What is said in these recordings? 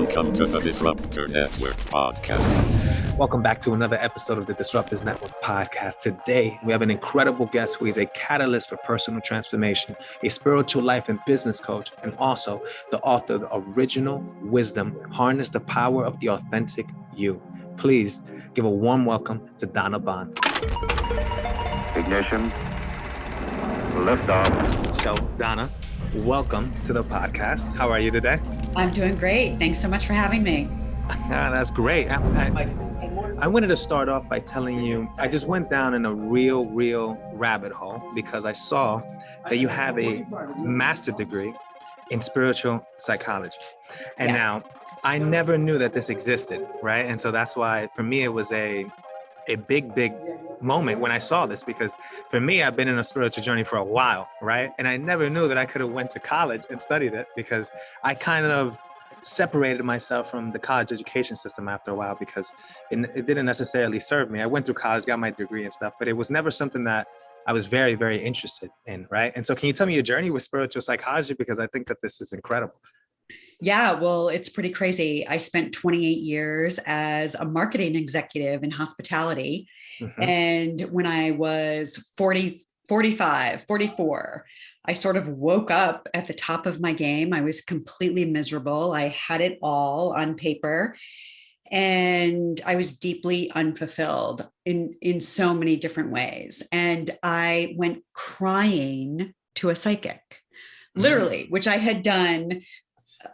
Welcome to the Disruptor Network podcast. Welcome back to another episode of the Disruptors Network podcast. Today, we have an incredible guest who is a catalyst for personal transformation, a spiritual life and business coach, and also the author of the original wisdom, Harness the Power of the Authentic You. Please give a warm welcome to Donna Bond. Ignition. Liftoff. So, Donna, welcome to the podcast. How are you today? I'm doing great. Thanks so much for having me. That's great. I wanted to start off by telling you, I just went down in a real rabbit hole because I saw that you have a master's degree in spiritual psychology. And Yes. now I never knew that this existed, right? And so that's why for me, it was a big moment when I saw this, because for me, I've been in a spiritual journey for a while, right? And I never knew that I could have went to college and studied it, because I kind of separated myself from the college education system after a while because it didn't necessarily serve me. I went through college, got my degree and stuff, but it was never something that I was very interested in, right? And so can you tell me your journey with spiritual psychology? Because I think that this is incredible. Yeah, well, it's pretty crazy. I spent 28 years as a marketing executive in hospitality. And when I was 40, 45, 44, I sort of woke up at the top of my game. I was completely miserable. I had it all on paper. And I was deeply unfulfilled in so many different ways. And I went crying to a psychic, literally, which I had done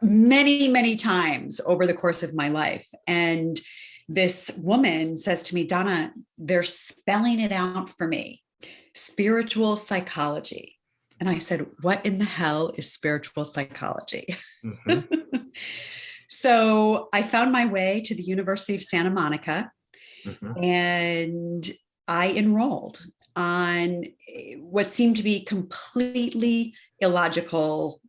many times over the course of my life. And this woman says to me, Donna, they're spelling it out for me, spiritual psychology. And I said, what in the hell is spiritual psychology? So I found my way to the University of Santa Monica, and I enrolled on what seemed to be a completely illogical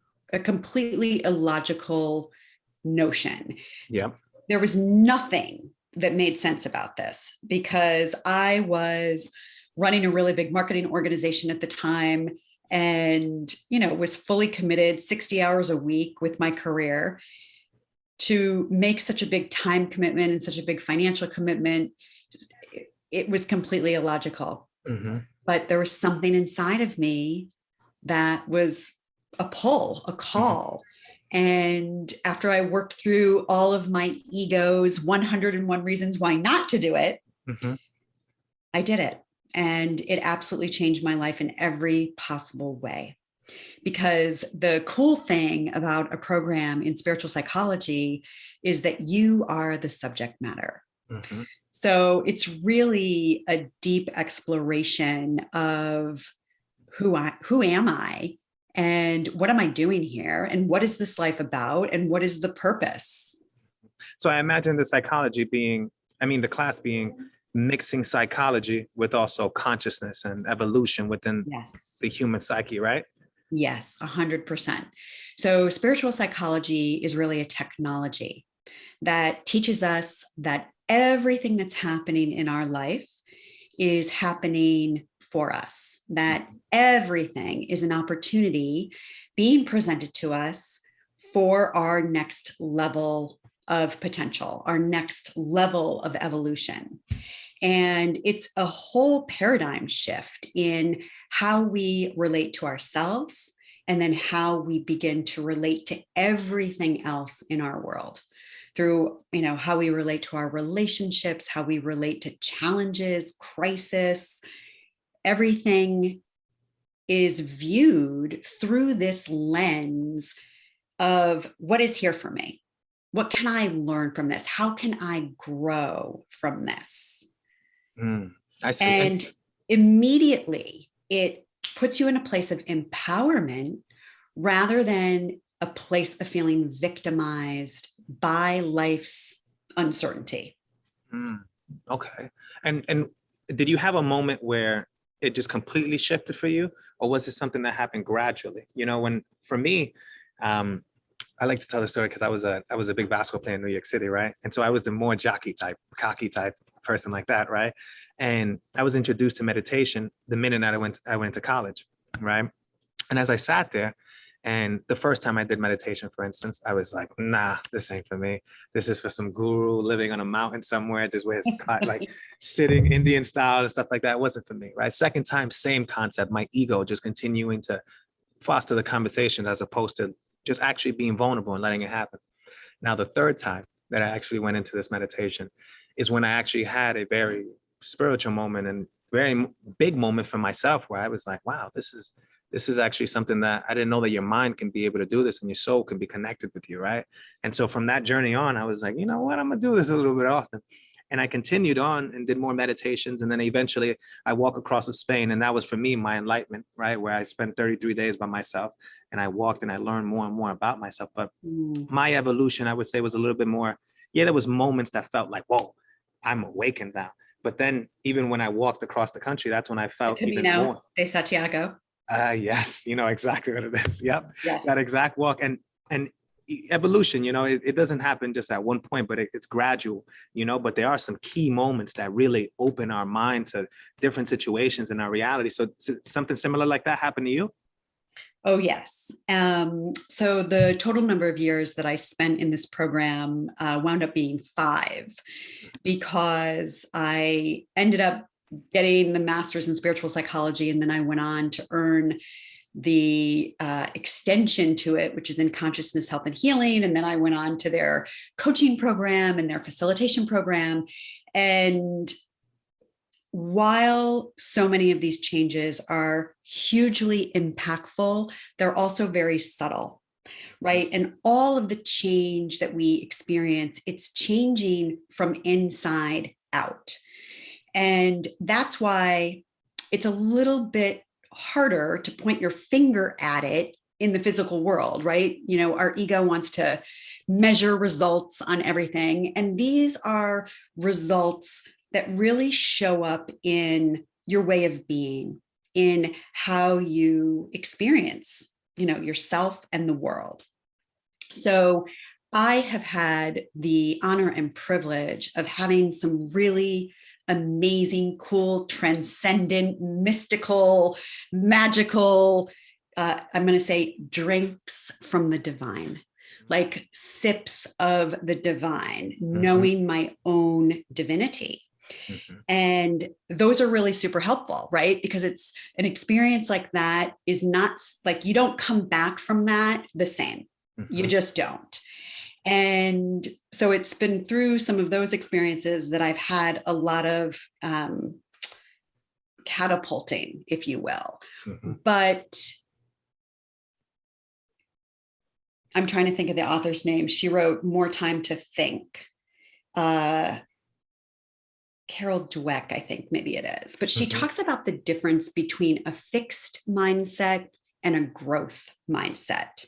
notion. Yeah. There was nothing that made sense about this because I was running a really big marketing organization at the time and, was fully committed 60 hours a week with my career. To make such a big time commitment and such a big financial commitment, it was completely illogical. But there was something inside of me that was a pull, a call. And after I worked through all of my ego's 101 reasons why not to do it, I did it. And it absolutely changed my life in every possible way. Because the cool thing about a program in spiritual psychology is that you are the subject matter. So it's really a deep exploration of who am I? And what am I doing here? And what is this life about? And what is the purpose? So I imagine the class being mixing psychology with also consciousness and evolution within the human psyche, right? Yes, 100%. So spiritual psychology is really a technology that teaches us that everything that's happening in our life is happening for us, that everything is an opportunity being presented to us for our next level of potential, our next level of evolution. And it's a whole paradigm shift in how we relate to ourselves and then how we begin to relate to everything else in our world through, how we relate to our relationships, how we relate to challenges, crisis. Everything is viewed through this lens of what is here for me? What can I learn from this? How can I grow from this? I see. And immediately it puts you in a place of empowerment rather than a place of feeling victimized by life's uncertainty. Okay. And did you have a moment where it just completely shifted for you, or was it something that happened gradually? When for me, I like to tell the story because I was a big basketball player in New York City, right? And so I was the more jockey type, cocky type person like that, right? And I was introduced to meditation the minute that I went to college, right? And as I sat there, And the first time I did meditation, for instance, I was like, nah, this ain't for me. This is for some guru living on a mountain somewhere, just with his like sitting Indian style and stuff like that. It wasn't for me, right? Second time, same concept, my ego just continuing to foster the conversation as opposed to just actually being vulnerable and letting it happen. Now, the third time that I actually went into this meditation is when I actually had a very spiritual moment and very big moment for myself where I was like, wow, this is actually something that I didn't know that your mind can be able to do this and your soul can be connected with you, right? And so from that journey on, I was like, you know what, I'm gonna do this a little bit often. And I continued on and did more meditations. And then eventually I walked across of Spain. And that was for me, my enlightenment, right? Where I spent 33 days by myself and I walked and I learned more and more about myself. But my evolution, I would say, was a little bit more, yeah, there was moments that felt like, whoa, I'm awakened now. But then even when I walked across the country, that's when I felt even more. De Santiago. Yes, you know exactly what it is. Yep, Yes. that exact walk. And evolution, you know, it doesn't happen just at one point, but it's gradual, you know. But there are some key moments that really open our mind to different situations in our reality. So something similar like that happened to you? Oh, yes. So the total number of years that I spent in this program wound up being 5, because I ended up getting the master's in spiritual psychology, and then I went on to earn the extension to it, which is in consciousness, health, and healing. And then I went on to their coaching program and their facilitation program. And while so many of these changes are hugely impactful, they're also very subtle, right? And all of the change that we experience, it's changing from inside out. And that's why it's a little bit harder to point your finger at it in the physical world, right? You know, our ego wants to measure results on everything. And these are results that really show up in your way of being, in how you experience, you know, yourself and the world. So I have had the honor and privilege of having some really amazing, cool, transcendent, mystical, magical, I'm going to say drinks from the divine, like sips of the divine, knowing my own divinity. And those are really super helpful, right? Because it's an experience like that is not like, you don't come back from that the same. You just don't. And so it's been through some of those experiences that I've had a lot of catapulting, if you will. But I'm trying to think of the author's name. She wrote More Time to Think. Carol Dweck, I think maybe it is. But she talks about the difference between a fixed mindset and a growth mindset.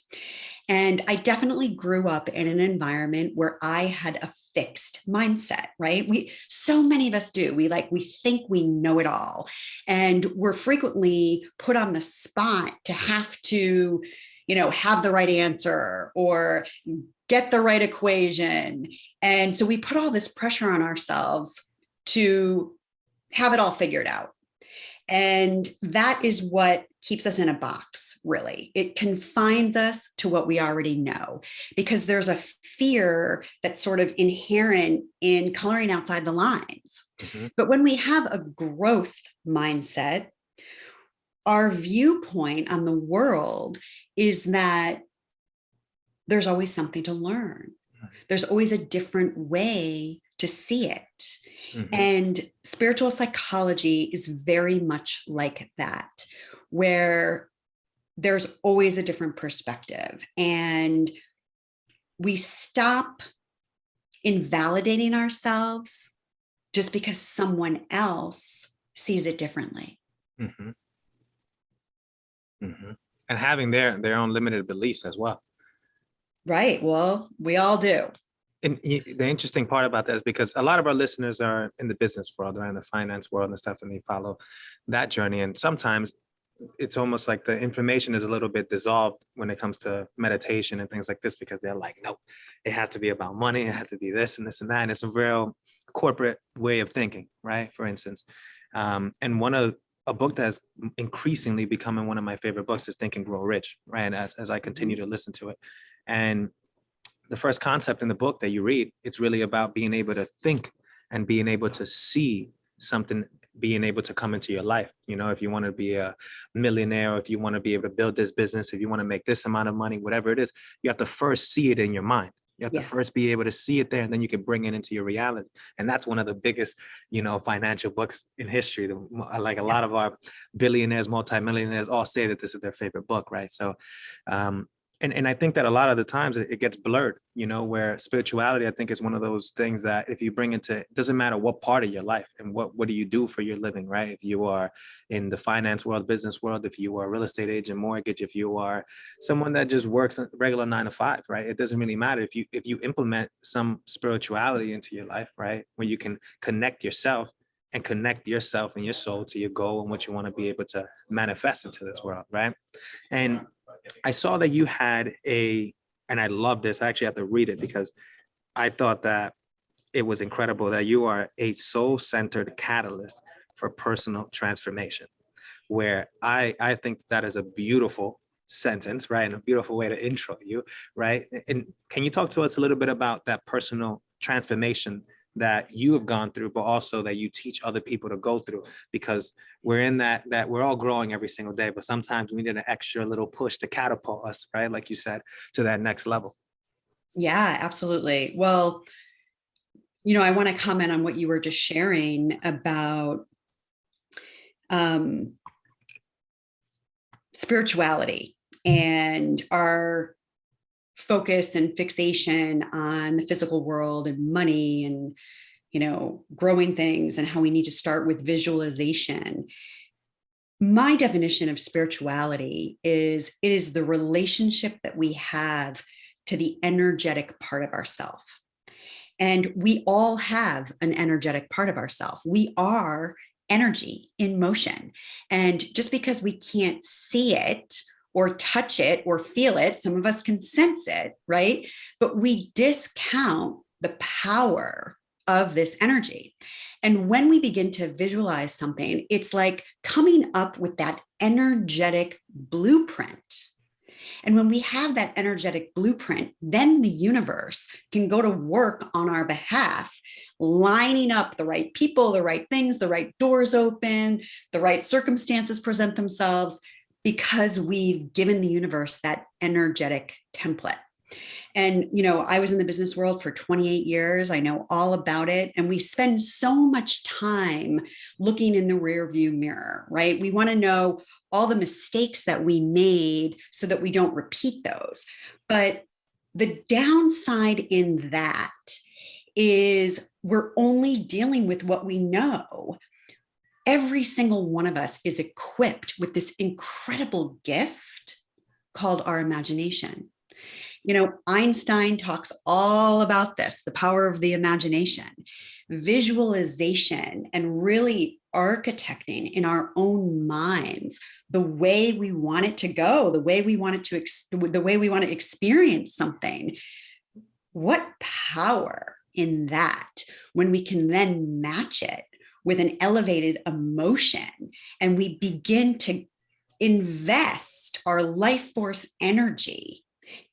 And I definitely grew up in an environment where I had a fixed mindset, right? So many of us do. We think we know it all. And we're frequently put on the spot to have to, you know, have the right answer or get the right equation. And so we put all this pressure on ourselves to have it all figured out. And that is what keeps us in a box, really. It confines us to what we already know, because there's a fear that's sort of inherent in coloring outside the lines. But when we have a growth mindset, our viewpoint on the world is that there's always something to learn. There's always a different way to see it. And spiritual psychology is very much like that, where there's always a different perspective, and we stop invalidating ourselves just because someone else sees it differently. And having their own limited beliefs as well. Right. Well, we all do. And the interesting part about that is because a lot of our listeners are in the business world, they're in the finance world and stuff, and they follow that journey. And sometimes it's almost like the information is a little bit dissolved when it comes to meditation and things like this, because they're like, no, it has to be about money. It has to be this and this and that. And it's a real corporate way of thinking, right? For instance. And one of a book that's increasingly becoming one of my favorite books is Think and Grow Rich, right? And as I continue to listen to it. And the first concept in the book that you read, it's really about being able to think and being able to see something, being able to come into your life. You know, if you want to be a millionaire, or if you want to be able to build this business, if you want to make this amount of money, whatever it is, you have to first see it in your mind. You have to first be able to see it there, and then you can bring it into your reality. And that's one of the biggest, financial books in history. Like a lot of our billionaires, multimillionaires all say that this is their favorite book, right? So, and I think that a lot of the times it gets blurred, where spirituality, I think, is one of those things that if you bring into, it doesn't matter what part of your life and what do you do for your living, right? If you are in the finance world, business world, if you are a real estate agent, mortgage, if you are someone that just works a regular 9 to 5, right? It doesn't really matter if you implement some spirituality into your life, right? Where you can connect yourself and your soul to your goal and what you want to be able to manifest into this world, right? And I saw that you had and I love this, I actually have to read it because I thought that it was incredible, that you are a soul-centered catalyst for personal transformation, where I think that is a beautiful sentence, right? And a beautiful way to intro you, right? And can you talk to us a little bit about that personal transformation that you have gone through, but also that you teach other people to go through? Because we're in that we're all growing every single day, but sometimes we need an extra little push to catapult us, right? Like you said, to that next level. Yeah, absolutely. Well, I want to comment on what you were just sharing about spirituality and our focus and fixation on the physical world and money and growing things, and how we need to start with visualization. My definition of spirituality is it is the relationship that we have to the energetic part of ourself. And we all have an energetic part of ourself. We are energy in motion. And just because we can't see it or touch it or feel it, some of us can sense it, right? But we discount the power of this energy. And when we begin to visualize something, it's like coming up with that energetic blueprint. And when we have that energetic blueprint, then the universe can go to work on our behalf, lining up the right people, the right things, the right doors open, the right circumstances present themselves, because we've given the universe that energetic template. And, I was in the business world for 28 years. I know all about it. And we spend so much time looking in the rearview mirror, right? We want to know all the mistakes that we made so that we don't repeat those. But the downside in that is we're only dealing with what we know. Every single one of us is equipped with this incredible gift called our imagination. Einstein talks all about this, the power of the imagination, visualization, and really architecting in our own minds the way we want it to go, the way we want to experience something. What power in that when we can then match it with an elevated emotion, and we begin to invest our life force energy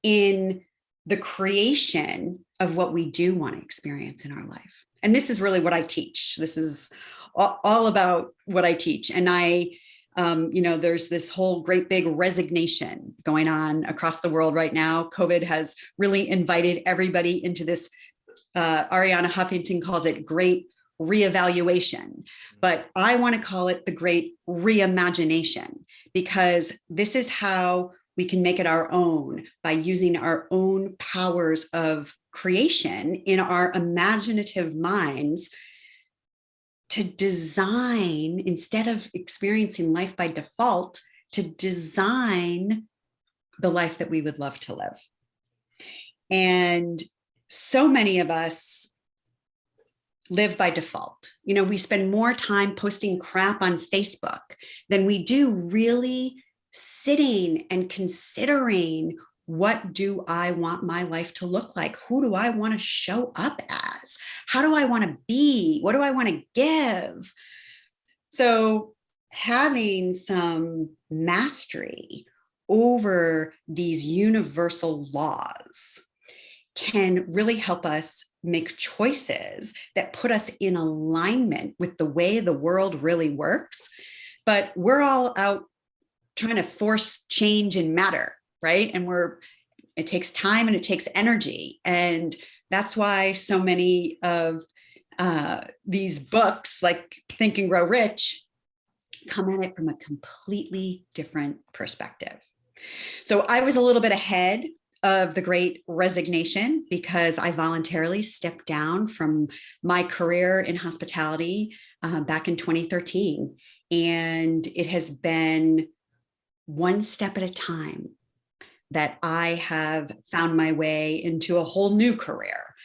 in the creation of what we do want to experience in our life. And this is really what I teach. This is all about what I teach. And there's this whole great big resignation going on across the world right now. COVID has really invited everybody into this, Ariana Huffington calls it great reevaluation, but I want to call it the great reimagination, because this is how we can make it our own, by using our own powers of creation in our imaginative minds to design, instead of experiencing life by default, to design the life that we would love to live. And so many of us live by default. We spend more time posting crap on Facebook than we do really sitting and considering, what do I want my life to look like? Who do I want to show up as? How do I want to be? What do I want to give? So having some mastery over these universal laws can really help us make choices that put us in alignment with the way the world really works. But we're all out trying to force change in matter, right? And it takes time and it takes energy. And that's why so many of these books like Think and Grow Rich come at it from a completely different perspective. So I was a little bit ahead of the Great Resignation because I voluntarily stepped down from my career in hospitality back in 2013. And it has been one step at a time that I have found my way into a whole new career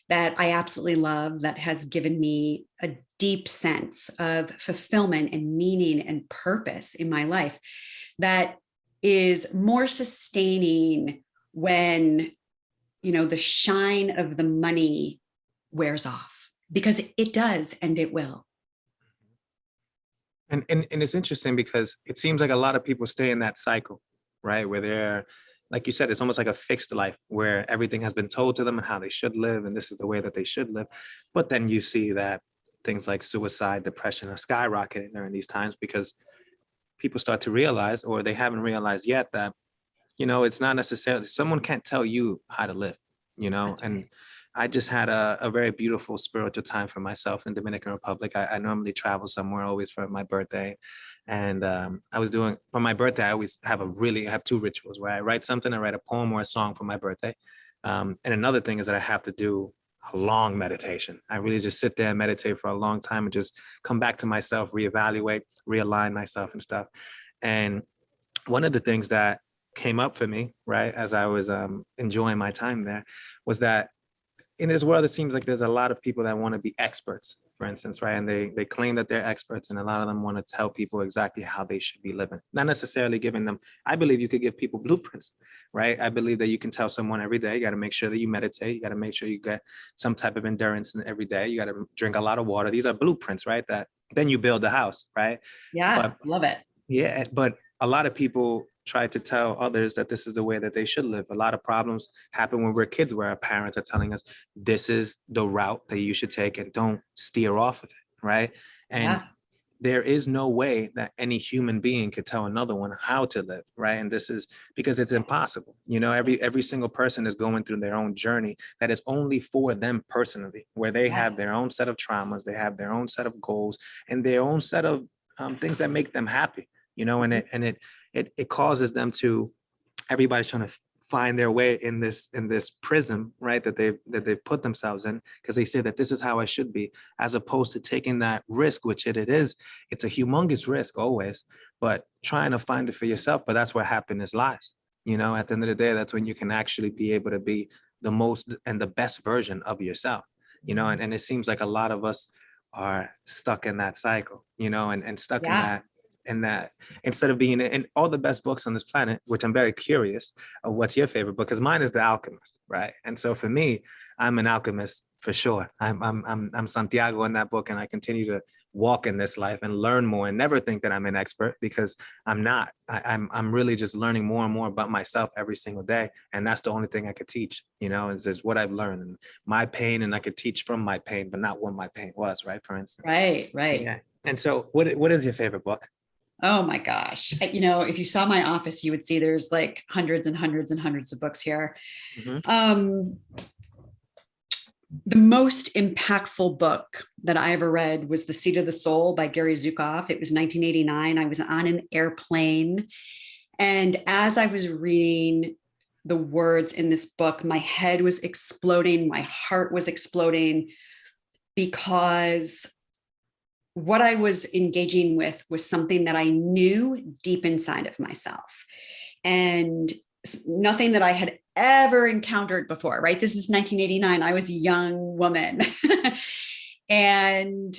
that I absolutely love, that has given me a deep sense of fulfillment and meaning and purpose in my life that is more sustaining when, the shine of the money wears off, because it does, and it will. And it's interesting because it seems like a lot of people stay in that cycle, right? Where they're, like you said, it's almost like a fixed life where everything has been told to them and how they should live, and this is the way that they should live. But then you see that things like suicide, depression are skyrocketing during these times because people start to realize, or they haven't realized yet, that, it's not necessarily, someone can't tell you how to live, and I just had a very beautiful spiritual time for myself in Dominican Republic. I normally travel somewhere always for my birthday. And I was doing, for my birthday, I always have I have two rituals where I write something, I write a poem or a song for my birthday. And another thing is that I have to do a long meditation. I really just sit there and meditate for a long time and just come back to myself, reevaluate, realign myself and stuff. And one of the things that came up for me, right, as I was enjoying my time there, was that in this world, it seems like there's a lot of people that want to be experts, for instance, right? And they claim that they're experts, and a lot of them want to tell people exactly how they should be living, not necessarily giving them. I believe you could give people blueprints, right? I believe that you can tell someone every day, you got to make sure that you meditate. You got to make sure you get some type of endurance every day. You got to drink a lot of water. These are blueprints, right? That then you build the house, right? Yeah, love it. Yeah, but a lot of people try to tell others that this is the way that they should live. A lot of problems happen when we're kids, where our parents are telling us this is the route that you should take and don't steer off of it, right? And there is no way that any human being could tell another one how to live, right? And this is because it's impossible. Every single person is going through their own journey that is only for them personally, where they have their own set of traumas, they have their own set of goals, and their own set of things that make them happy. And it causes them to, everybody's trying to find their way in this prism, right, that they put themselves in, because they say that this is how I should be, as opposed to taking that risk, which it's a humongous risk always, but trying to find it for yourself. But that's where happiness lies. At the end of the day, that's when you can actually be able to be the most and the best version of yourself. And it seems like a lot of us are stuck in that cycle, and stuck in that instead of being in all the best books on this planet, which I'm very curious of what's your favorite book, because mine is The Alchemist, right? And so for me, I'm an alchemist for sure. I'm Santiago in that book, and I continue to walk in this life and learn more and never think that I'm an expert, because I'm not. I'm really just learning more and more about myself every single day, and that's the only thing I could teach, is what I've learned and my pain, and I could teach from my pain, but not what my pain was, right? For instance. Right. Yeah. And so what is your favorite book? Oh my gosh. If you saw my office, you would see there's like hundreds and hundreds and hundreds of books here. Mm-hmm. The most impactful book that I ever read was The Seat of the Soul by Gary Zukav. It was 1989. I was on an airplane. And as I was reading the words in this book, my head was exploding. My heart was exploding, because what I was engaging with was something that I knew deep inside of myself, and nothing that I had ever encountered before, right? This is 1989. I was a young woman. And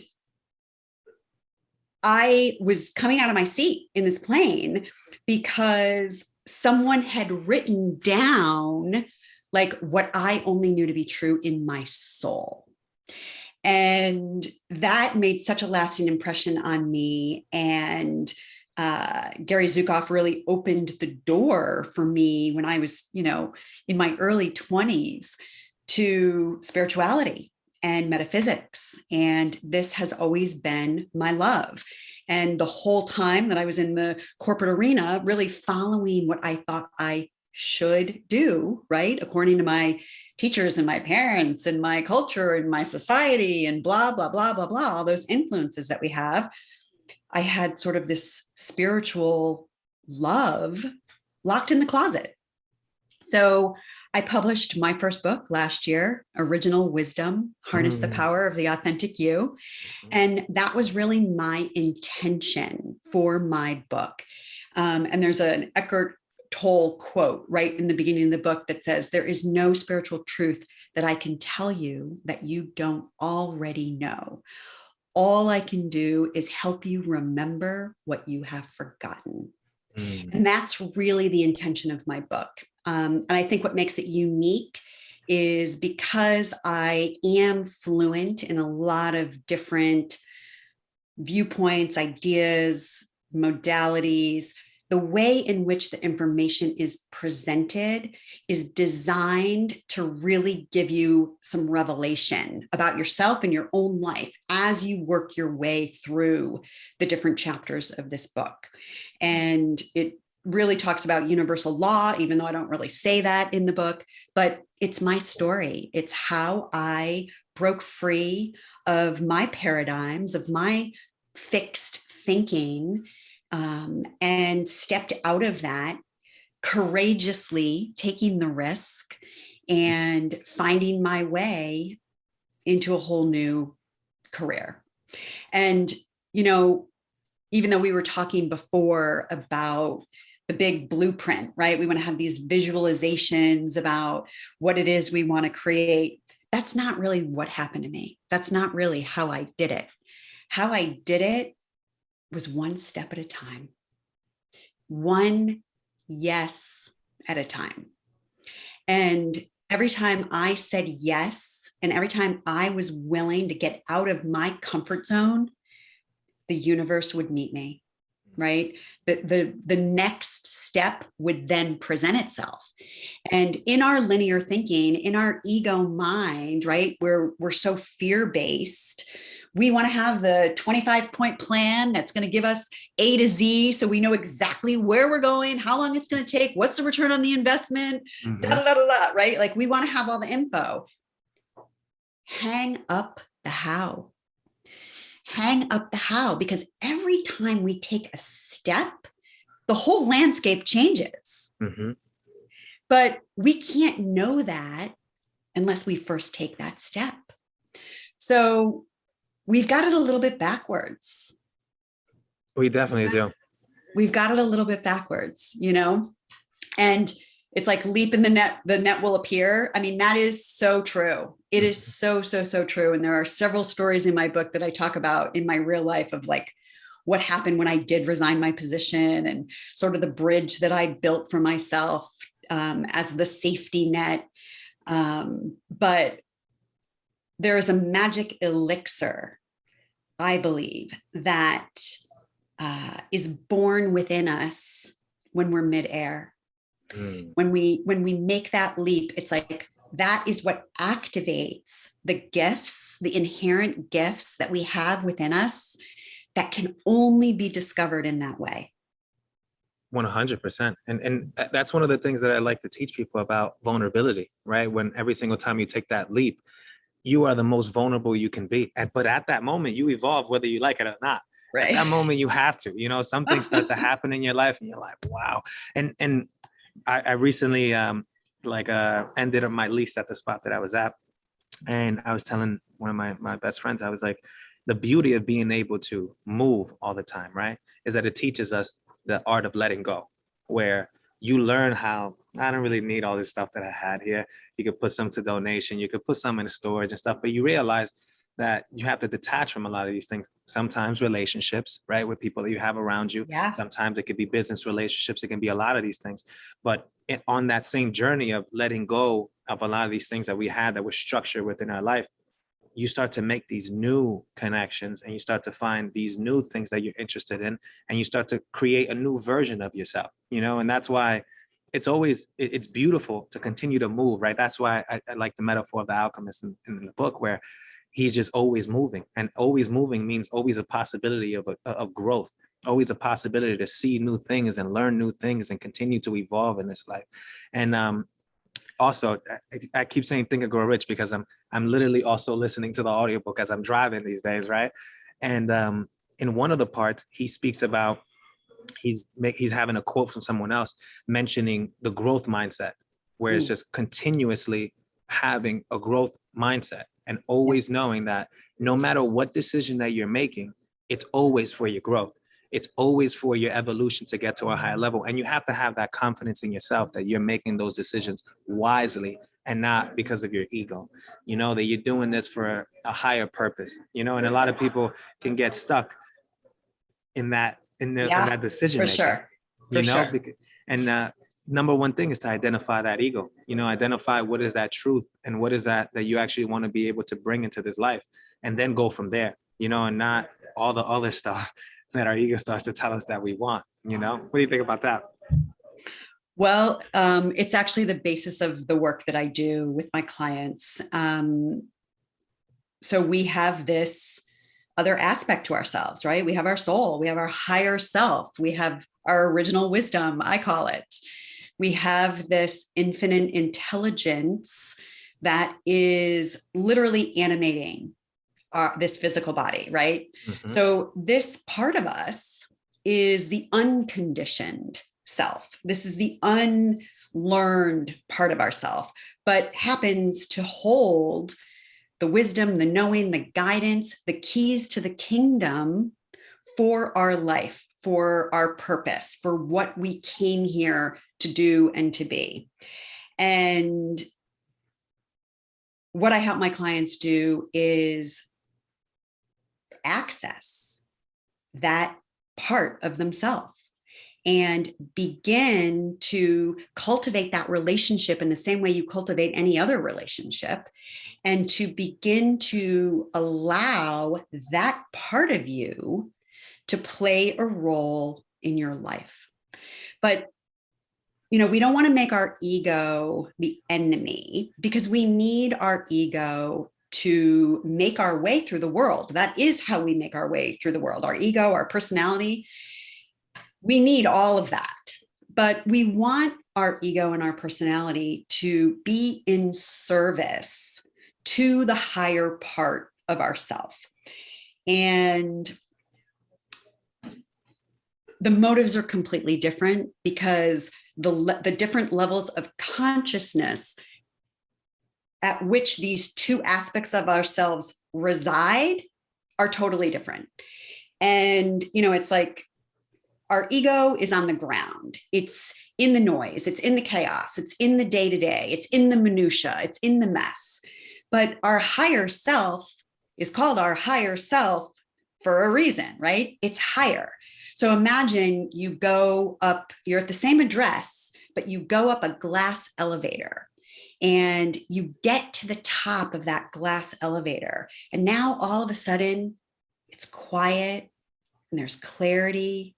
I was coming out of my seat in this plane because someone had written down like what I only knew to be true in my soul. And that made such a lasting impression on me. And Gary Zukav really opened the door for me when I was, in my early 20s to spirituality and metaphysics. And this has always been my love. And the whole time that I was in the corporate arena, really following what I thought I should do, right? According to my teachers and my parents and my culture and my society and blah, blah, blah, blah, blah, all those influences that we have. I had sort of this spiritual love locked in the closet. So I published my first book last year, Original Wisdom, Harness the Power of the Authentic You. And that was really my intention for my book. And there's an Eckhart Tolle quote right in the beginning of the book that says, "There is no spiritual truth that I can tell you that you don't already know. All I can do is help you remember what you have forgotten." And that's really the intention of my book. And I think what makes it unique is because I am fluent in a lot of different viewpoints, ideas, modalities. The way in which the information is presented is designed to really give you some revelation about yourself and your own life as you work your way through the different chapters of this book. And it really talks about universal law, even though I don't really say that in the book, but it's my story. It's how I broke free of my paradigms, of my fixed thinking, and stepped out of that, courageously taking the risk and finding my way into a whole new career. And, even though we were talking before about the big blueprint, right? We want to have these visualizations about what it is we want to create. That's not really what happened to me. That's not really how I did it. How I did it was one step at a time, one yes at a time. And every time I said yes, and every time I was willing to get out of my comfort zone, the universe would meet me, right? The next step would then present itself. And in our linear thinking, in our ego mind, right, we're so fear-based. We want to have the 25-point plan that's going to give us A to Z, so we know exactly where we're going, how long it's going to take, what's the return on the investment, right? Like we want to have all the info. Hang up the how. Hang up the how, because every time we take a step, the whole landscape changes. But we can't know that unless we first take that step. So we've got it a little bit backwards. We definitely do. We've got it a little bit backwards, and it's like leap in the net will appear. I mean, that is so true. It is so, so, so true. And there are several stories in my book that I talk about in my real life of like what happened when I did resign my position and sort of the bridge that I built for myself as the safety net. But there is a magic elixir, I believe, that is born within us when we're midair. When we make that leap, it's like that is what activates the gifts, the inherent gifts that we have within us that can only be discovered in that way. 100%. And that's one of the things that I like to teach people about vulnerability, right? When every single time you take that leap, you are the most vulnerable you can be. But at that moment, you evolve whether you like it or not. Right. At that moment, you have to, some things start to happen in your life and you're like, wow. And I recently ended up my lease at the spot that I was at. And I was telling one of my best friends, I was like, the beauty of being able to move all the time, right, is that it teaches us the art of letting go, where you learn how I don't really need all this stuff that I had here. You could put some to donation, you could put some in storage and stuff, but you realize that you have to detach from a lot of these things. Sometimes relationships, right, with people that you have around you. Yeah. Sometimes it could be business relationships. It can be a lot of these things. But on that same journey of letting go of a lot of these things that we had that were structured within our life, you start to make these new connections, and you start to find these new things that you're interested in, and you start to create a new version of yourself, and that's why it's beautiful to continue to move, right? That's why I like the metaphor of the alchemist in the book, where he's just always moving, and always moving means always a possibility of growth, always a possibility to see new things and learn new things and continue to evolve in this life. And also, I keep saying Think and Grow Rich because I'm literally also listening to the audiobook as I'm driving these days, right? And in one of the parts, he speaks about he's having a quote from someone else mentioning the growth mindset, where it's just continuously having a growth mindset and always knowing that no matter what decision that you're making, it's always for your growth. It's always for your evolution to get to a higher level. And you have to have that confidence in yourself that you're making those decisions wisely and not because of your ego, that you're doing this for a higher purpose, and a lot of people can get stuck in that decision for making, sure. For sure. And number one thing is to identify that ego, identify what is that truth and what is that you actually want to be able to bring into this life, and then go from there, and not all the other stuff that our ego starts to tell us that we want. What do you think about that? Well, it's actually the basis of the work that I do with my clients. So we have this other aspect to ourselves, right? We have our soul, we have our higher self, we have our original wisdom, I call it. We have this infinite intelligence that is literally animating this physical body, right? Mm-hmm. So this part of us is the unconditioned self. This is the unlearned part of ourself, but happens to hold the wisdom, the knowing, the guidance, the keys to the kingdom for our life, for our purpose, for what we came here to do and to be. And what I help my clients do is access that part of themselves and begin to cultivate that relationship in the same way you cultivate any other relationship, and to begin to allow that part of you to play a role in your life. But we don't want to make our ego the enemy, because we need our ego to make our way through the world. That is how we make our way through the world. Our ego, our personality, we need all of that. But we want our ego and our personality to be in service to the higher part of ourself. And the motives are completely different, because the different levels of consciousness at which these two aspects of ourselves reside are totally different. And, it's like our ego is on the ground. It's in the noise. It's in the chaos. It's in the day-to-day. It's in the minutia. It's in the mess. But our higher self is called our higher self for a reason, right? It's higher. So imagine you go up, you're at the same address, but you go up a glass elevator. And you get to the top of that glass elevator. And now all of a sudden, it's quiet and there's clarity,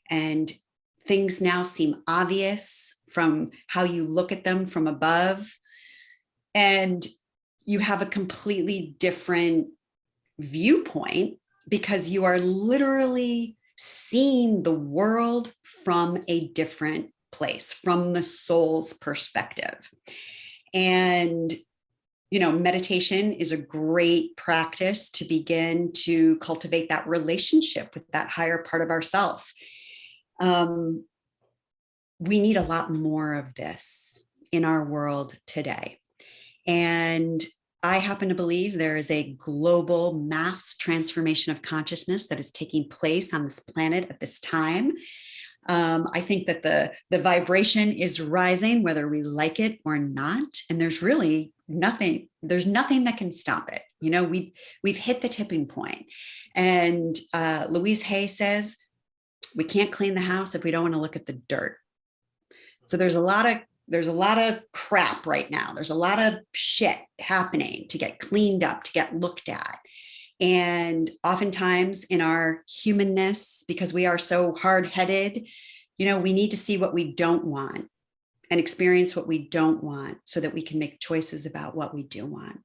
and things now seem obvious from how you look at them from above. And you have a completely different viewpoint, because you are literally seeing the world from a different place, from the soul's perspective. And, meditation is a great practice to begin to cultivate that relationship with that higher part of ourself. We need a lot more of this in our world today. And I happen to believe there is a global mass transformation of consciousness that is taking place on this planet at this time. I think that the vibration is rising, whether we like it or not. And there's really nothing that can stop it. We've hit the tipping point. And Louise Hay says, we can't clean the house if we don't want to look at the dirt. So there's a lot of there's a lot of crap right now. There's a lot of shit happening to get cleaned up, to get looked at. And oftentimes in our humanness, because we are so hard-headed, we need to see what we don't want and experience what we don't want so that we can make choices about what we do want.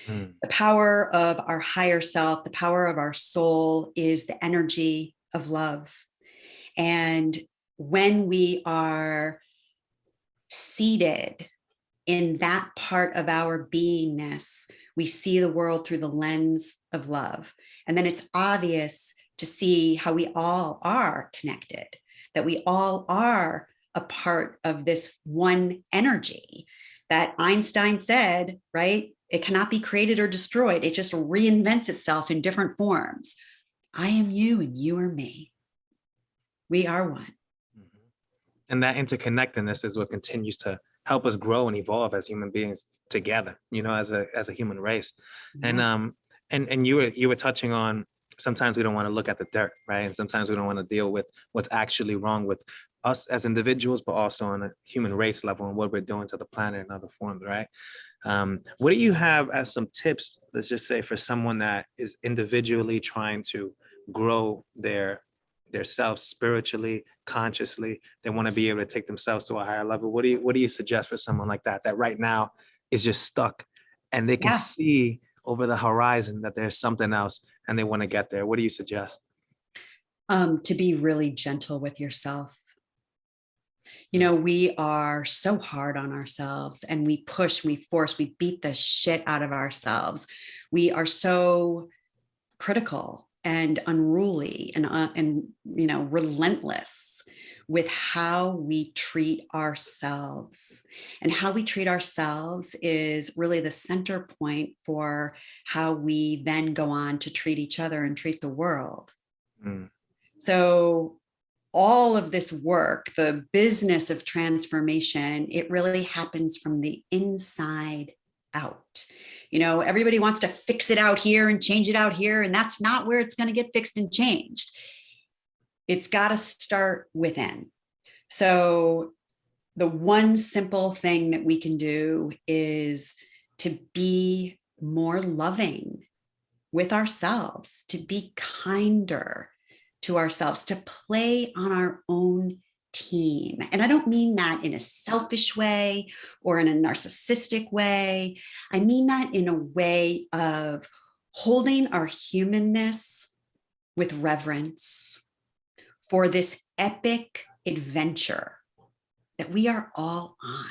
The power of our higher self, the power of our soul is the energy of love. And when we are seated in that part of our beingness, we see the world through the lens of love. And then it's obvious to see how we all are connected, that we all are a part of this one energy that Einstein said, right? It cannot be created or destroyed. It just reinvents itself in different forms. I am you and you are me. We are one. And that interconnectedness is what continues to help us grow and evolve as human beings together, as a human race. Yeah. And you were touching on, sometimes we don't want to look at the dirt, right? And sometimes we don't want to deal with what's actually wrong with us as individuals, but also on a human race level and what we're doing to the planet in other forms, right? What do you have as some tips, let's just say, for someone that is individually trying to grow their self spiritually, consciously? They want to be able to take themselves to a higher level. What do you suggest for someone like that right now is just stuck and they can see over the horizon that there's something else and they want to get there? What do you suggest? To be really gentle with yourself. We are so hard on ourselves, and we push, we force, we beat the shit out of ourselves. We are so critical and unruly and relentless with how we treat ourselves. And how we treat ourselves is really the center point for how we then go on to treat each other and treat the world. So all of this work, the business of transformation, it really happens from the inside out. Everybody wants to fix it out here and change it out here, and that's not where it's going to get fixed and changed. It's got to start within. So the one simple thing that we can do is to be more loving with ourselves, to be kinder to ourselves, to play on our own team. And I don't mean that in a selfish way or in a narcissistic way. I mean that in a way of holding our humanness with reverence for this epic adventure that we are all on,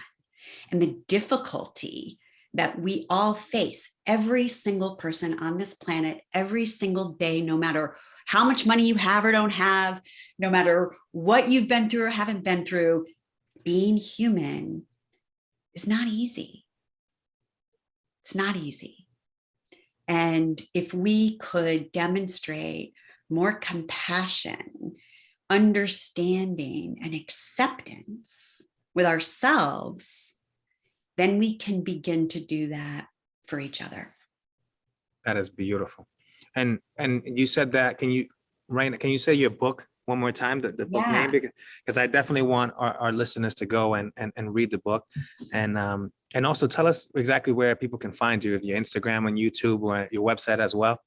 and the difficulty that we all face, every single person on this planet, every single day, no matter how much money you have or don't have, no matter what you've been through or haven't been through. Being human is not easy. It's not easy. And if we could demonstrate more compassion, understanding, and acceptance with ourselves, then we can begin to do that for each other. That is beautiful. And you said that, can you say your book one more time, the book name? Because I definitely want our listeners to go and read the book. And also tell us exactly where people can find you, if your Instagram, on YouTube, or your website as well.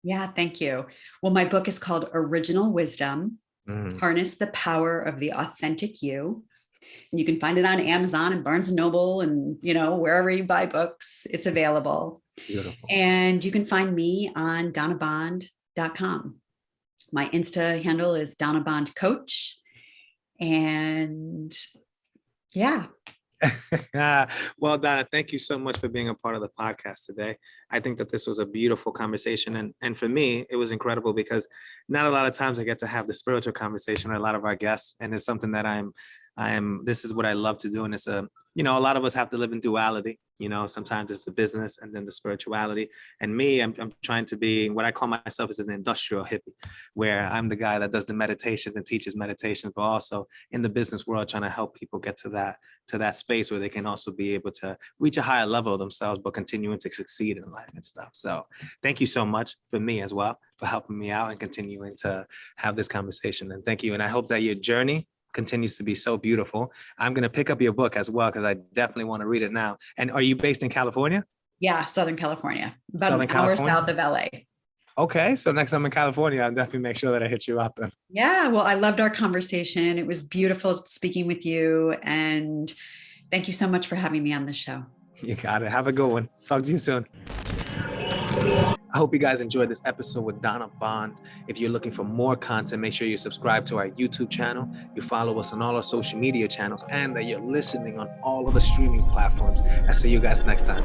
Yeah, thank you. Well, my book is called Original Wisdom, Harness the Power of the Authentic You. And you can find it on Amazon and Barnes & Noble and, wherever you buy books, it's available. Beautiful. And you can find me on donnabond.com. My Insta handle is Donna Bond Coach. And yeah. Well, Donna, thank you so much for being a part of the podcast today. I think that this was a beautiful conversation. And for me, it was incredible because not a lot of times I get to have the spiritual conversation with a lot of our guests. And it's something that this is what I love to do. And it's a lot of us have to live in duality. Sometimes it's the business and then the spirituality. And me, I'm trying to be what I call myself as an industrial hippie, where I'm the guy that does the meditations and teaches meditations, but also in the business world, trying to help people get to that space where they can also be able to reach a higher level of themselves, but continuing to succeed in life and stuff. So thank you so much for me as well, for helping me out and continuing to have this conversation. And thank you. And I hope that your journey continues to be so beautiful. I'm going to pick up your book as well because I definitely want to read it now. And are you based in California? Yeah, Southern California, about Southern an hour California? south of LA. Okay, so next time I'm in California, I'll definitely make sure that I hit you up then. Yeah, well, I loved our conversation. It was beautiful speaking with you. And thank you so much for having me on the show. You got it. Have a good one. Talk to you soon. I hope you guys enjoyed this episode with Donna Bond. If you're looking for more content, make sure you subscribe to our YouTube channel, you follow us on all our social media channels, and that you're listening on all of the streaming platforms. I'll see you guys next time.